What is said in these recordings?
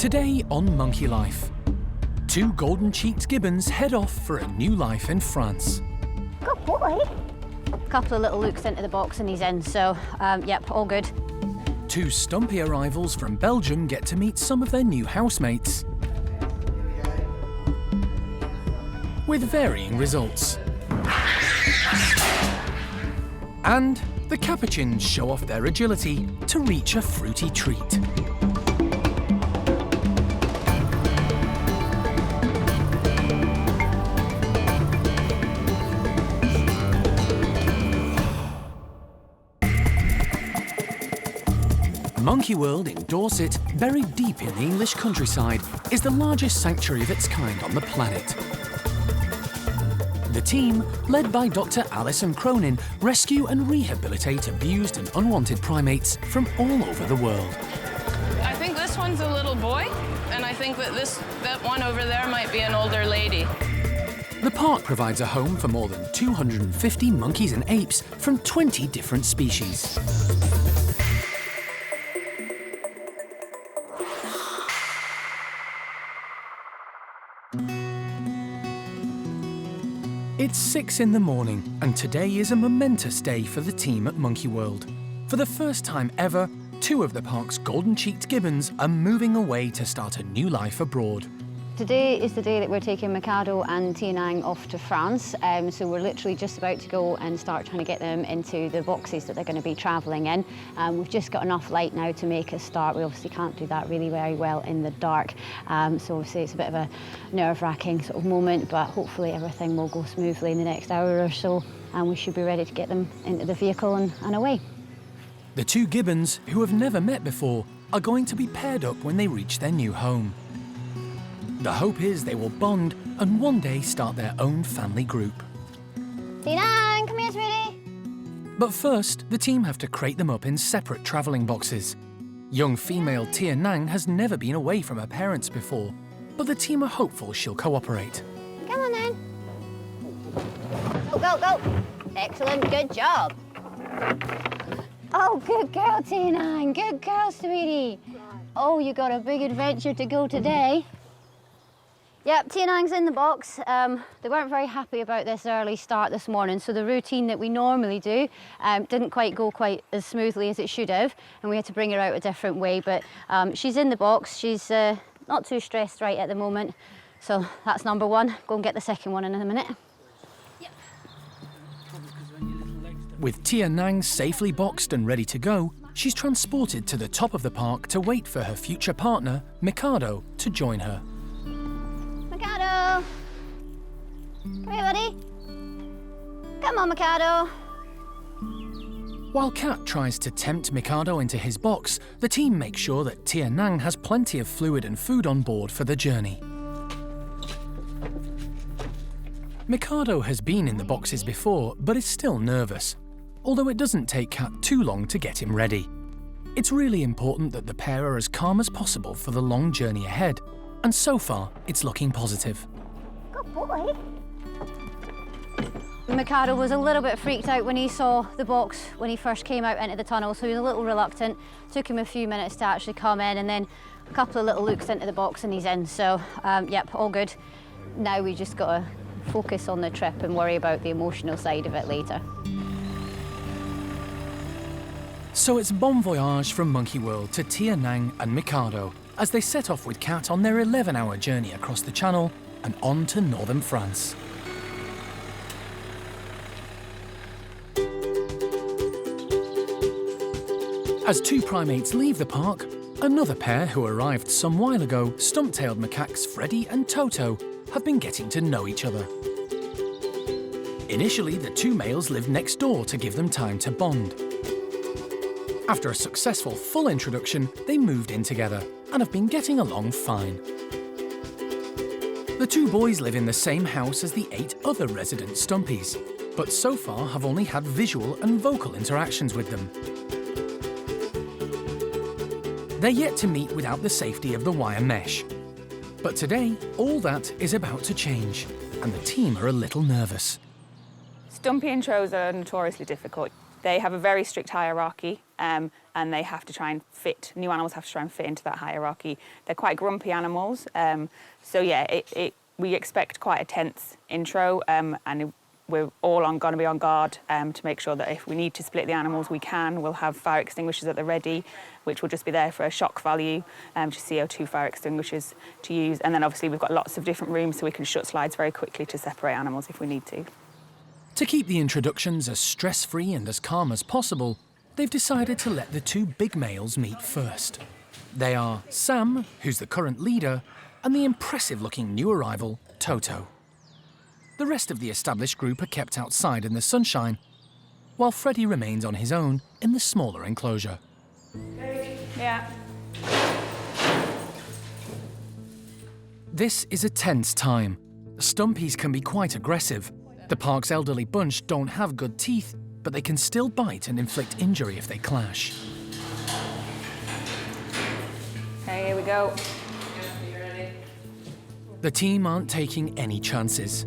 Today on Monkey Life, two golden-cheeked gibbons head off for a new life in France. Good boy. A couple of little looks into the box and he's in, so yep, all good. Two stumpie arrivals from Belgium get to meet some of their new housemates, with varying results. And the capuchins show off their agility to reach a fruity treat. Monkey World in Dorset, buried deep in the English countryside, is the largest sanctuary of its kind on the planet. The team, led by Dr. Alison Cronin, rescue and rehabilitate abused and unwanted primates from all over the world. I think this one's a little boy, and I think that that one over there might be an older lady. The park provides a home for more than 250 monkeys and apes from 20 different species. It's 6 in the morning, and today is a momentous day for the team at Monkey World. For the first time ever, two of the park's golden-cheeked gibbons are moving away to start a new life abroad. Today is the day that we're taking Mikado and Tianang off to France, so we're literally just about to go and start trying to get them into the boxes that they're going to be travelling in. We've just got enough light now to make a start. We obviously can't do that really very well in the dark, so obviously it's a bit of a nerve-wracking sort of moment, but hopefully everything will go smoothly in the next hour or so, and we should be ready to get them into the vehicle and away. The two gibbons, who have never met before, are going to be paired up when they reach their new home. The hope is they will bond and one day start their own family group. Tianang, come here, sweetie. But first, the team have to crate them up in separate travelling boxes. Young female Tianang has never been away from her parents before, but the team are hopeful she'll cooperate. Come on then. Go, go, go. Excellent, good job. Oh, good girl, Tianang. Good girl, sweetie. Oh, you got a big adventure to go today. Yep, Tianang's in the box. They weren't very happy about this early start this morning, so the routine that we normally do didn't quite go quite as smoothly as it should have, and we had to bring her out a different way, but she's in the box. She's not too stressed right at the moment, so that's number one. Go and get the second one in a minute. Yep. With Tianang safely boxed and ready to go, she's transported to the top of the park to wait for her future partner, Mikado, to join her. Mikado! Come here, buddy. Come on, Mikado. While Cat tries to tempt Mikado into his box, the team makes sure that Tianang has plenty of fluid and food on board for the journey. Mikado has been in the boxes before, but is still nervous, although it doesn't take Cat too long to get him ready. It's really important that the pair are as calm as possible for the long journey ahead, and so far, it's looking positive. Good boy. Mikado was a little bit freaked out when he saw the box when he first came out into the tunnel, so he was a little reluctant. Took him a few minutes to actually come in, and then a couple of little looks into the box and he's in, so yep, all good. Now we just got to focus on the trip and worry about the emotional side of it later. So it's bon voyage from Monkey World to Tianang and Mikado, as they set off with Cat on their 11-hour journey across the Channel and on to northern France. As two primates leave the park, another pair who arrived some while ago, stump-tailed macaques Freddy and Toto, have been getting to know each other. Initially, the two males lived next door to give them time to bond. After a successful full introduction, they moved in together and have been getting along fine. The two boys live in the same house as the 8 other resident stumpies, but so far have only had visual and vocal interactions with them. They're yet to meet without the safety of the wire mesh. But today, all that is about to change, and the team are a little nervous. Stumpie intros are notoriously difficult. They have a very strict hierarchy. and they have to try and fit, new animals have to try and fit into that hierarchy. They're quite grumpy animals, so yeah, we expect quite a tense intro, and we're all going to be on guard to make sure that if we need to split the animals, we can. We'll have fire extinguishers at the ready, which will just be there for a shock value, just CO2 fire extinguishers to use. And then obviously we've got lots of different rooms so we can shut slides very quickly to separate animals if we need to. To keep the introductions as stress-free and as calm as possible, they've decided to let the two big males meet first. They are Sam, who's the current leader, and the impressive-looking new arrival, Toto. The rest of the established group are kept outside in the sunshine, while Freddie remains on his own in the smaller enclosure. Yeah. This is a tense time. Stumpies can be quite aggressive. The park's elderly bunch don't have good teeth, but they can still bite and inflict injury if they clash. Okay, here we go. The team aren't taking any chances.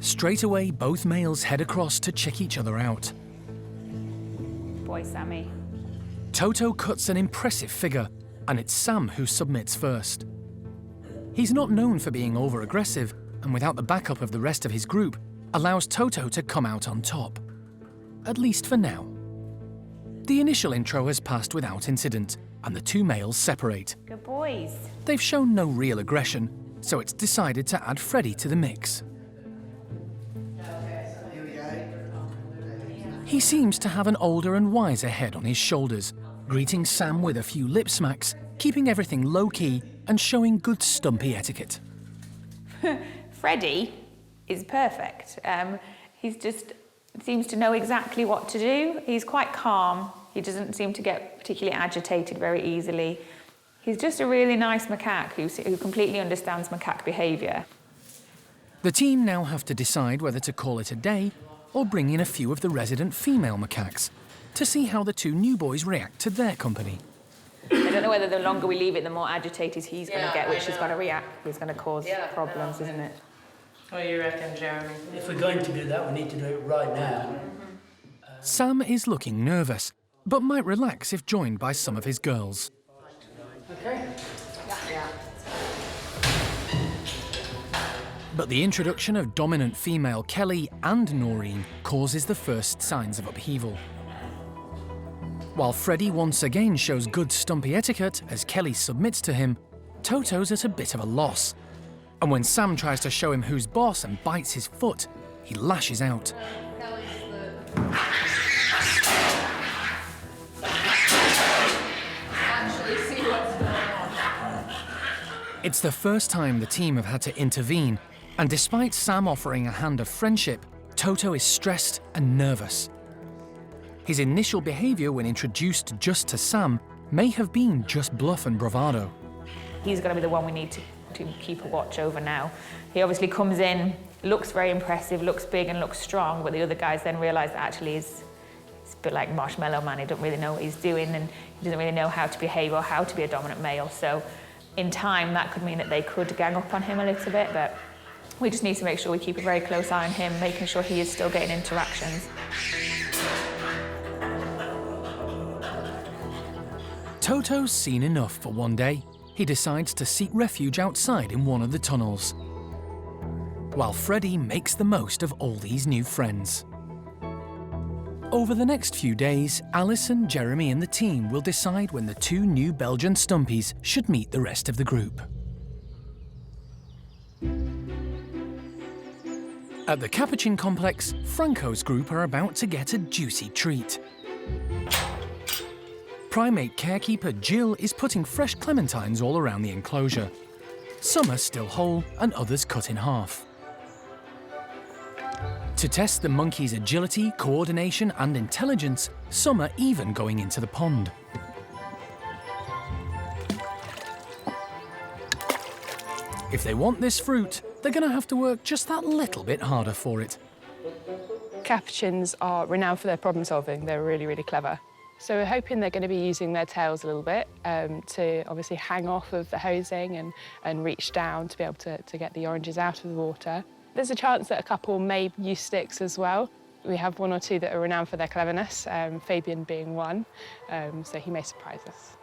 Straight away, both males head across to check each other out. Boy, Sammy. Toto cuts an impressive figure, and it's Sam who submits first. He's not known for being over-aggressive, and without the backup of the rest of his group, allows Toto to come out on top. At least for now. The initial intro has passed without incident, and the two males separate. Good boys. They've shown no real aggression, so it's decided to add Freddie to the mix. He seems to have an older and wiser head on his shoulders, greeting Sam with a few lip smacks, keeping everything low-key and showing good stumpy etiquette. Freddie is perfect. He's just seems to know exactly what to do. He's quite calm. He doesn't seem to get particularly agitated very easily. He's just a really nice macaque who completely understands macaque behaviour. The team now have to decide whether to call it a day or bring in a few of the resident female macaques to see how the two new boys react to their company. I don't know whether the longer we leave it, the more agitated he's going to get, which is going to react, is going to cause problems, isn't it? What do you reckon, Jeremy? If we're going to do that, we need to do it right now. Sam is looking nervous, but might relax if joined by some of his girls. Okay. But the introduction of dominant female Kelly and Noreen causes the first signs of upheaval. While Freddie once again shows good stumpy etiquette as Kelly submits to him, Toto's at a bit of a loss. And when Sam tries to show him who's boss and bites his foot, he lashes out. It's the first time the team have had to intervene, and despite Sam offering a hand of friendship, Toto is stressed and nervous. His initial behaviour when introduced just to Sam may have been just bluff and bravado. He's going to be the one we need to keep a watch over now. He obviously comes in, looks very impressive, looks big and looks strong, but the other guys then realise that actually he's a bit like Marshmallow Man. He doesn't really know what he's doing, and he doesn't really know how to behave or how to be a dominant male. So in time, that could mean that they could gang up on him a little bit, but we just need to make sure we keep a very close eye on him, making sure he is still getting interactions. Toto's seen enough for one day. He decides to seek refuge outside in one of the tunnels, while Freddie makes the most of all these new friends. Over the next few days, Alison, Jeremy and the team will decide when the two new Belgian Stumpies should meet the rest of the group. At the Capuchin complex, Franco's group are about to get a juicy treat. Primate carekeeper Jill is putting fresh clementines all around the enclosure. Some are still whole and others cut in half. To test the monkey's agility, coordination and intelligence, some are even going into the pond. If they want this fruit, they're going to have to work just that little bit harder for it. Capuchins are renowned for their problem solving. They're really, really clever. So we're hoping they're going to be using their tails a little bit to obviously hang off of the hosing and reach down to be able to get the oranges out of the water. There's a chance that a couple may use sticks as well. We have one or two that are renowned for their cleverness, Fabian being one, so he may surprise us.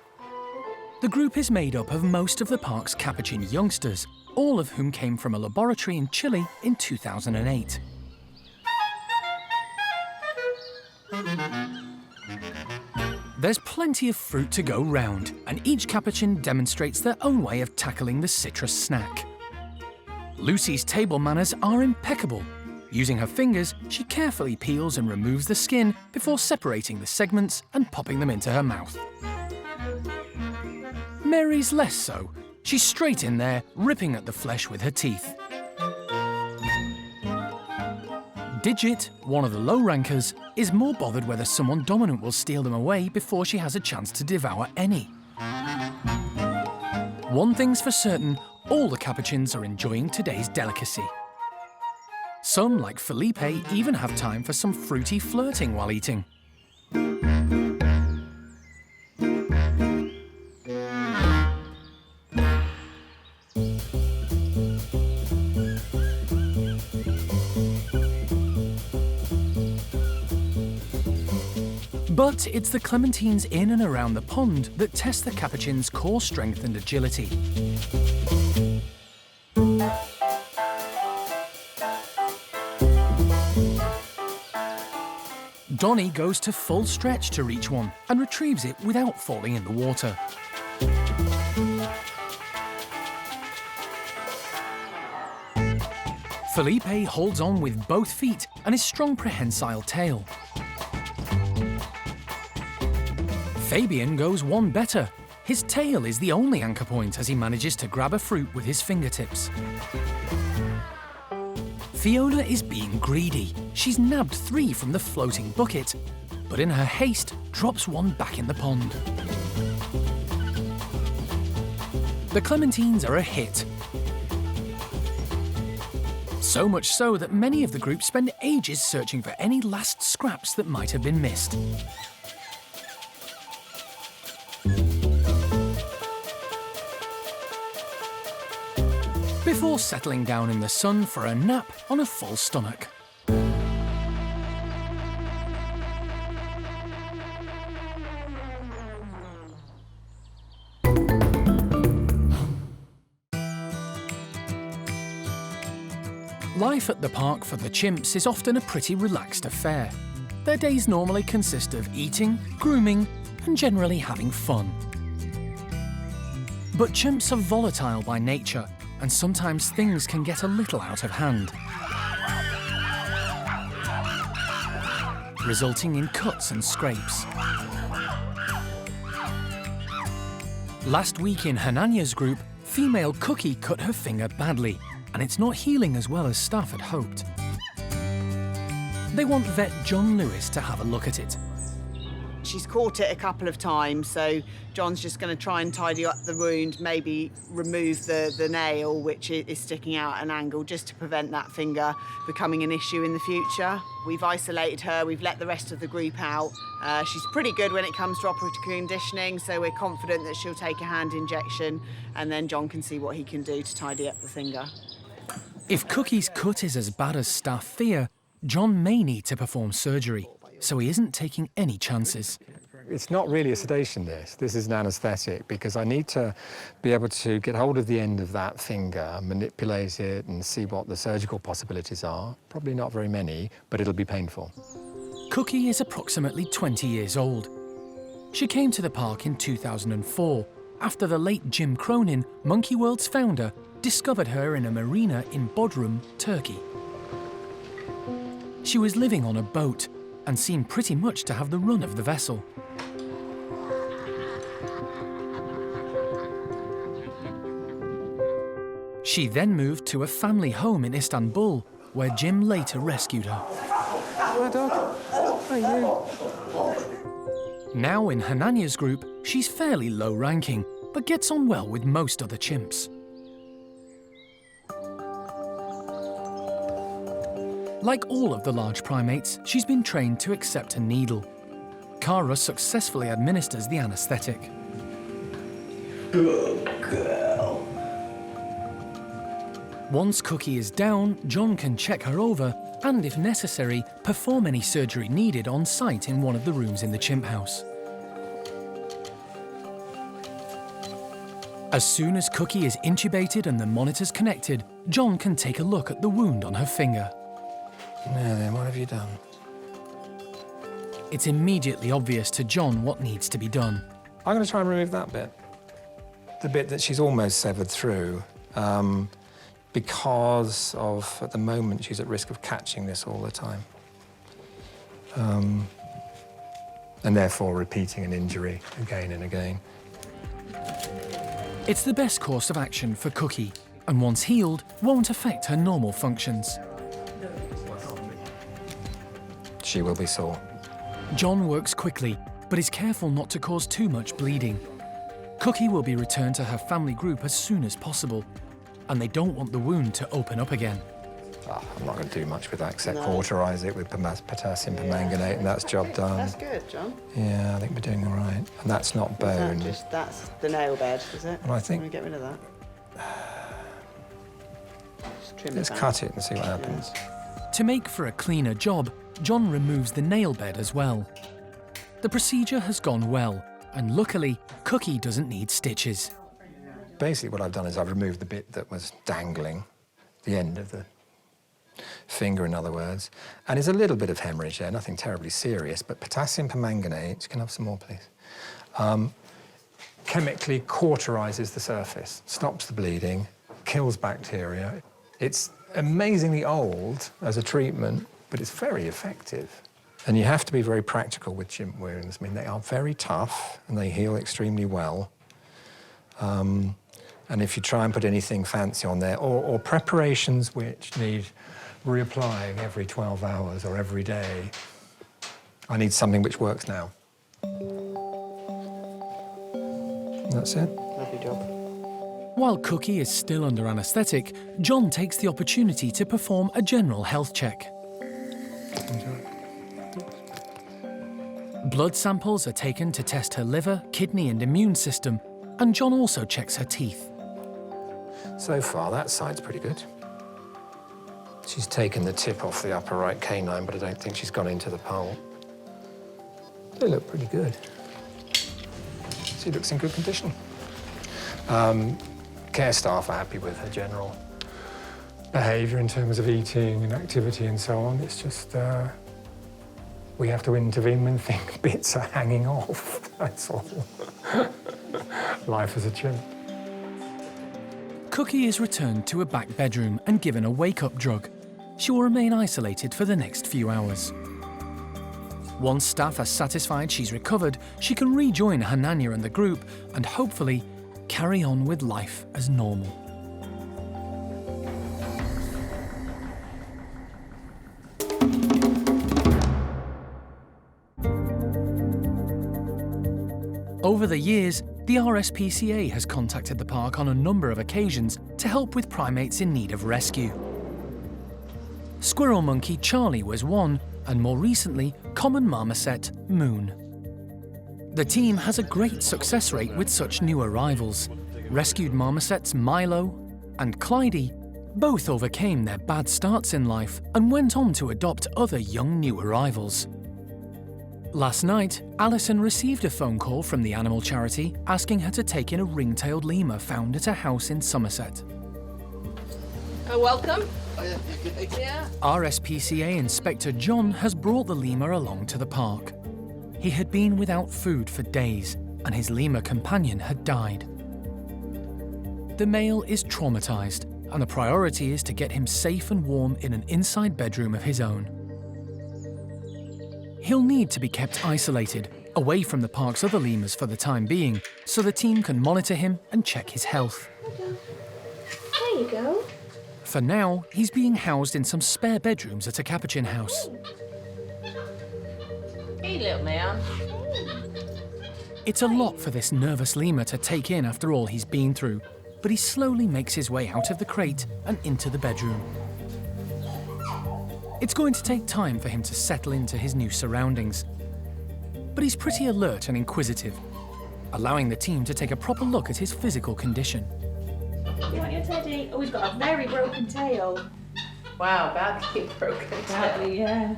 The group is made up of most of the park's capuchin youngsters, all of whom came from a laboratory in Chile in 2008. There's plenty of fruit to go round, and each capuchin demonstrates their own way of tackling the citrus snack. Lucy's table manners are impeccable. Using her fingers, she carefully peels and removes the skin before separating the segments and popping them into her mouth. Mary's less so. She's straight in there, ripping at the flesh with her teeth. Digit, one of the low rankers, is more bothered whether someone dominant will steal them away before she has a chance to devour any. One thing's for certain, all the capuchins are enjoying today's delicacy. Some, like Felipe, even have time for some fruity flirting while eating. But it's the clementines in and around the pond that test the capuchin's core strength and agility. Donnie goes to full stretch to reach one and retrieves it without falling in the water. Felipe holds on with both feet and his strong prehensile tail. Fabian goes one better. His tail is the only anchor point as he manages to grab a fruit with his fingertips. Fiona is being greedy. She's nabbed 3 from the floating bucket, but in her haste, drops one back in the pond. The clementines are a hit. So much so that many of the group spend ages searching for any last scraps that might have been missed. Before settling down in the sun for a nap on a full stomach. Life at the park for the chimps is often a pretty relaxed affair. Their days normally consist of eating, grooming, and generally having fun. But chimps are volatile by nature, and sometimes things can get a little out of hand, resulting in cuts and scrapes. Last week in Hananya's group, female Cookie cut her finger badly, and it's not healing as well as staff had hoped. They want vet John Lewis to have a look at it. She's caught it a couple of times, so John's just going to try and tidy up the wound, maybe remove the nail, which is sticking out at an angle, just to prevent that finger becoming an issue in the future. We've isolated her, we've let the rest of the group out. She's pretty good when it comes to operative conditioning, so we're confident that she'll take a hand injection, and then John can see what he can do to tidy up the finger. If Cookie's cut is as bad as staff fear, John may need to perform surgery, so he isn't taking any chances. It's not really a sedation, this is an anaesthetic, because I need to be able to get hold of the end of that finger, manipulate it and see what the surgical possibilities are. Probably not very many, but it'll be painful. Cookie is approximately 20 years old. She came to the park in 2004, after the late Jim Cronin, Monkey World's founder, discovered her in a marina in Bodrum, Turkey. She was living on a boat and seemed pretty much to have the run of the vessel. She then moved to a family home in Istanbul, where Jim later rescued her. Hello, dog. How are you? Now in Hananya's group, she's fairly low-ranking, but gets on well with most other chimps. Like all of the large primates, she's been trained to accept a needle. Kara successfully administers the anaesthetic. Good girl. Once Cookie is down, John can check her over and, if necessary, perform any surgery needed on site in one of the rooms in the chimp house. As soon as Cookie is intubated and the monitors connected, John can take a look at the wound on her finger. Now then, what have you done? It's immediately obvious to John what needs to be done. I'm going to try and remove that bit. The bit that she's almost severed through, because of, at the moment, she's at risk of catching this all the time. And therefore repeating an injury again and again. It's the best course of action for Cookie, and once healed, won't affect her normal functions. She will be sore. John works quickly, but is careful not to cause too much bleeding. Cookie will be returned to her family group as soon as possible, and they don't want the wound to open up again. Oh, I'm not going to do much with that except cauterise it with potassium permanganate, and that's job done. That's good, John. Yeah, I think we're doing all right. And that's not bone. That's the nail bed, is it? Well, I think... Can we get rid of that? Just trim Let's it back. cut it and see what happens. To make for a cleaner job, John removes the nail bed as well. The procedure has gone well, and luckily, Cookie doesn't need stitches. Basically, what I've done is I've removed the bit that was dangling, the end of the finger, in other words, and there's a little bit of hemorrhage there, nothing terribly serious, but potassium permanganate, can I have some more, please? Chemically cauterises the surface, stops the bleeding, kills bacteria. It's amazingly old as a treatment, but it's very effective. And you have to be very practical with chimp wounds. I mean, they are very tough and they heal extremely well. And if you try and put anything fancy on there, or preparations which need reapplying every 12 hours or every day, I need something which works now. That's it. Lovely job. While Cookie is still under anaesthetic, John takes the opportunity to perform a general health check. Blood samples are taken to test her liver, kidney and immune system, and John also checks her teeth. So far, that side's pretty good. She's taken the tip off the upper right canine, but I don't think she's gone into the pole. They look pretty good. She looks in good condition. Care staff are happy with her general behaviour in terms of eating and activity and so on. It's just we have to intervene when bits are hanging off, that's all. Life as a chimp. Cookie is returned to a back bedroom and given a wake-up drug. She will remain isolated for the next few hours. Once staff are satisfied she's recovered, she can rejoin her Nanya and the group and hopefully carry on with life as normal. Over the years, the RSPCA has contacted the park on a number of occasions to help with primates in need of rescue. Squirrel monkey Charlie was one, and more recently, common marmoset Moon. The team has a great success rate with such new arrivals. Rescued marmosets Milo and Clyde both overcame their bad starts in life and went on to adopt other young new arrivals. Last night, Alison received a phone call from the animal charity asking her to take in a ring-tailed lemur found at a house in Somerset. Welcome. Yeah. RSPCA Inspector John has brought the lemur along to the park. He had been without food for days, and his lemur companion had died. The male is traumatized, and the priority is to get him safe and warm in an inside bedroom of his own. He'll need to be kept isolated, away from the park's other lemurs for the time being, so the team can monitor him and check his health. There you go. For now, he's being housed in some spare bedrooms at a capuchin house. Hey, little man. It's a lot for this nervous lemur to take in after all he's been through, but he slowly makes his way out of the crate and into the bedroom. It's going to take time for him to settle into his new surroundings, but he's pretty alert and inquisitive, allowing the team to take a proper look at his physical condition. You want your teddy? Oh, he's got a very broken tail. Wow, badly broken tail. Yeah.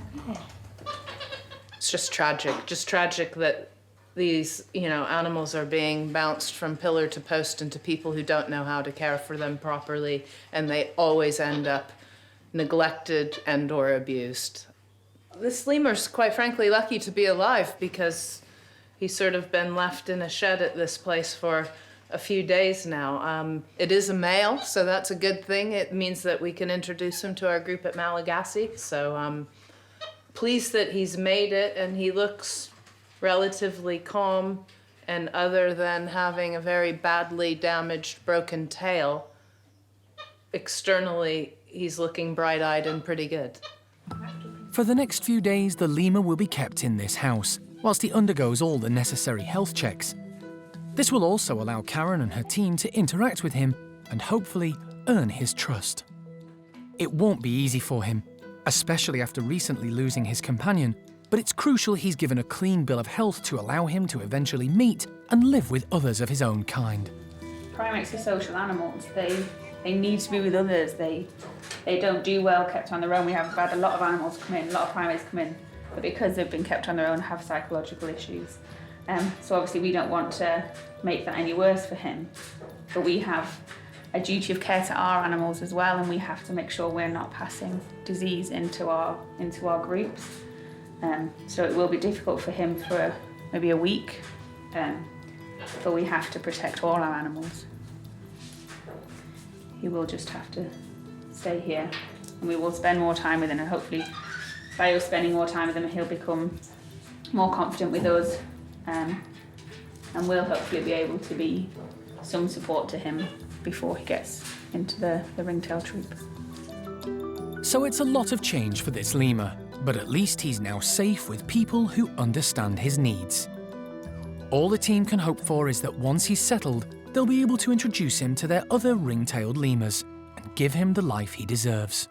It's just tragic that these, animals are being bounced from pillar to post into people who don't know how to care for them properly, and they always end up neglected and or abused. This lemur's quite frankly lucky to be alive because he's sort of been left in a shed at this place for a few days now. It is a male, so that's a good thing. It means that we can introduce him to our group at Malagasy. So I'm pleased that he's made it, and he looks relatively calm, and other than having a very badly damaged, broken tail, externally he's looking bright-eyed and pretty good. For the next few days, the lemur will be kept in this house, whilst he undergoes all the necessary health checks. This will also allow Karen and her team to interact with him and hopefully earn his trust. It won't be easy for him, especially after recently losing his companion, but it's crucial he's given a clean bill of health to allow him to eventually meet and live with others of his own kind. Primates are social animals. They need to be with others. They don't do well kept on their own. We have had a lot of animals come in, a lot of primates come in, but because they've been kept on their own, have psychological issues. So obviously we don't want to make that any worse for him, but we have a duty of care to our animals as well, and we have to make sure we're not passing disease into our groups. So it will be difficult for him for maybe a week, but we have to protect all our animals. He will just have to stay here, and we will spend more time with him, and hopefully by us spending more time with him, he'll become more confident with us, and we'll hopefully be able to be some support to him before he gets into the ringtail troop. So it's a lot of change for this lemur, but at least he's now safe with people who understand his needs. All the team can hope for is that once he's settled, they'll be able to introduce him to their other ring-tailed lemurs and give him the life he deserves.